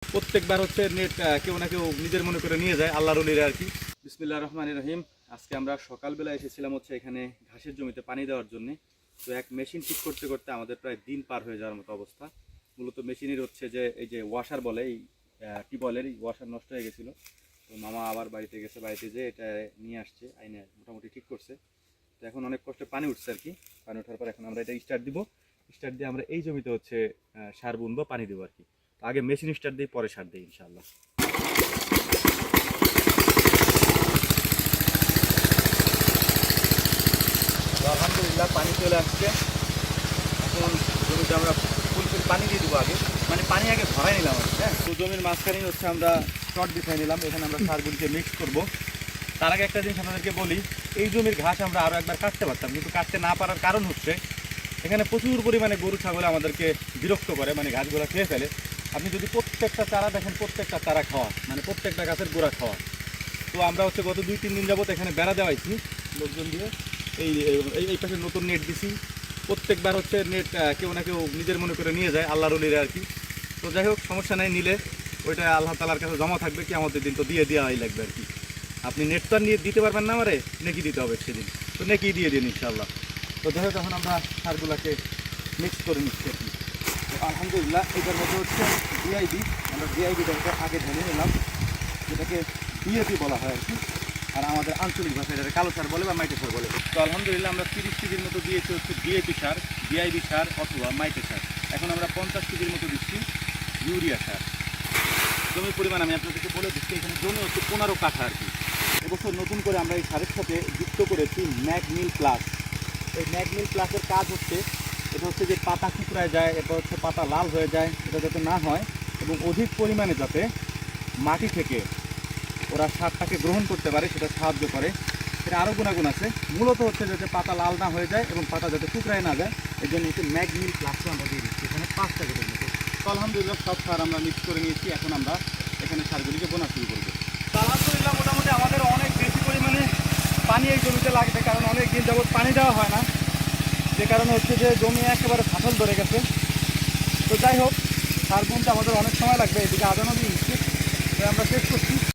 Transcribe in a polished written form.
প্রত্যেকবার হচ্ছে নেট কেউ না কেউ নিজের মনে করে নিয়ে যায়, আল্লাহর ওলিরা আর কি। বিসমিল্লাহির রহমানির রহিম। আজকে আমরা সকালবেলা এসেছিলাম হচ্ছে এখানে ঘাসের জমিতে পানি দেওয়ার জন্য। তো এক মেশিন ঠিক করতে করতে আমাদের প্রায় দিন পার হয়ে যাওয়ার মতো অবস্থা। মূলত মেশিনের হচ্ছে যে এই যে ওয়াশার বলে, এই টিউবওয়েলের এই ওয়াশার নষ্ট হয়ে গেছিলো। তো মামা আবার বাড়িতে গেছে, বাড়িতে যে এটা নিয়ে আসছে, আইনে মোটামুটি ঠিক করছে। তো এখন অনেক কষ্টে পানি উঠছে আর কি। পানি ওঠার পর এখন আমরা এটা স্টার্ট দিব। স্টার্ট দিয়ে আমরা এই জমিতে হচ্ছে সার বুনবো, পানি দেবো আর কি। আগে মেশিন স্টার্ট দিই, পরে সার দিই ইনশাআল্লাহ। আলহামদুলিল্লাহ পানি চলে আসছে। এখন জমিতে আমরা ফুল পানি দিয়ে দেবো আগে, মানে পানি আগে ভরাই নিলাম আর কি। হ্যাঁ, তো জমির মাঝখানেই হচ্ছে আমরা শর্ট বিছাই নিলাম। এখানে আমরা সারগুলিকে মিক্স করব। তার আগে একটা জিনিস আপনাদেরকে বলি, এই জমির ঘাস আমরা আরও একবার কাটতে পারতাম, কিন্তু কাটতে না পারার কারণ হচ্ছে এখানে প্রচুর পরিমাণে গরু ছাগলে আমাদেরকে বিরক্ত করে, মানে ঘাসগুলো খেয়ে ফেলে। আপনি যদি প্রত্যেকটা চারা দেখেন, প্রত্যেকটা চারা খাওয়া, মানে প্রত্যেকটা গাছের গোড়া খাওয়া। তো আমরা হচ্ছে গত 2-3 দিন যাবত এখানে বেড়া দেওয়াইছি লোকজন দিয়ে। এই এই পাশে নতুন নেট দিছি। প্রত্যেকবার হচ্ছে নেট কেউ না কেউ নিজের মনে করে নিয়ে যায়, আল্লাহর ওলিরা আর কি। তো যাই হোক, সমস্যা নেই, নিলে ওইটা আল্লাহ তাআলার কাছে জমা থাকবে, কি আমাদের দিন তো দিয়ে দেওয়াই লাগবে আর কি। আপনি নেট তো আর নিয়ে দিতে পারবেন না, আমারে নেকি দিতে হবে সেদিন, তো নেকি দিয়ে দিন ইনশাআল্লাহ। তো যাই হোক, এখন আমরা সারগুলাকে মিক্স করে নিচ্ছি আর কি। তো আলহামদুলিল্লাহ এটার মধ্যে হচ্ছে ডিআইবি, আমরা ডিআইবিটাকে আগে ঢেলে নিলাম, যেটাকে ডিএপি বলা হয় আর কি। আর আমাদের আঞ্চলিক ভাষায় এটাকে কালো সার বলে বা মাইটে সার বলে। তো আলহামদুলিল্লাহ আমরা 30 কেজির মতো দিয়েছি হচ্ছে ডিএপি সার, ডিআইবি সার অথবা মাইটে সার। এখন আমরা 50 কেজির মতো দিচ্ছি ইউরিয়া সার। জমির পরিমাণ আমি আপনাদেরকে বলে দিচ্ছি, এখানে জমি হচ্ছে 15 কাঠা আর কি। এবছর নতুন করে আমরা এই সারের সাথে যুক্ত করেছি ম্যাগমিল প্লাস। এই ম্যাগমিল প্লাসের কাজ হচ্ছে, এটা হচ্ছে যে পাতা কুকড়ায় যায়, এটা হচ্ছে পাতা লাল হয়ে যায়, এটা যাতে না হয়, এবং অধিক পরিমাণে যাতে মাটি থেকে ওরা সারটাকে গ্রহণ করতে পারে, সেটা সাহায্য করে। সেটা আরও গুণাগুণ আছে। মূলত হচ্ছে যাতে পাতা লাল না হয়ে যায় এবং পাতা যাতে কুকড়ায় না যায়, এই জন্য হচ্ছে ম্যাগমিল প্লাসটা আমরা দিয়ে দিচ্ছি এখানে 5 প্যাকেটের মতো। তো আলহামদুলিল্লাহ সব সার আমরা মিক্স করে নিয়েছি। এখন আমরা এখানে সারগুলিকে বোনা শুরু করবো। তো আলহামদুলিল্লাহ মোটামুটি আমাদের অনেক বেশি পরিমাণে পানি এই জমিতে লাগবে, কারণ অনেক দিন যাবত পানি দেওয়া হয় না, যে কারণে হচ্ছে যে জমি একেবারে ফাটল ধরে গেছে। তো যাই হোক, সার বুনতে আমাদের অনেক সময় লাগবে, এদিকে আদানো দিয়ে নিচ্ছি, আমরা শেষ করছি।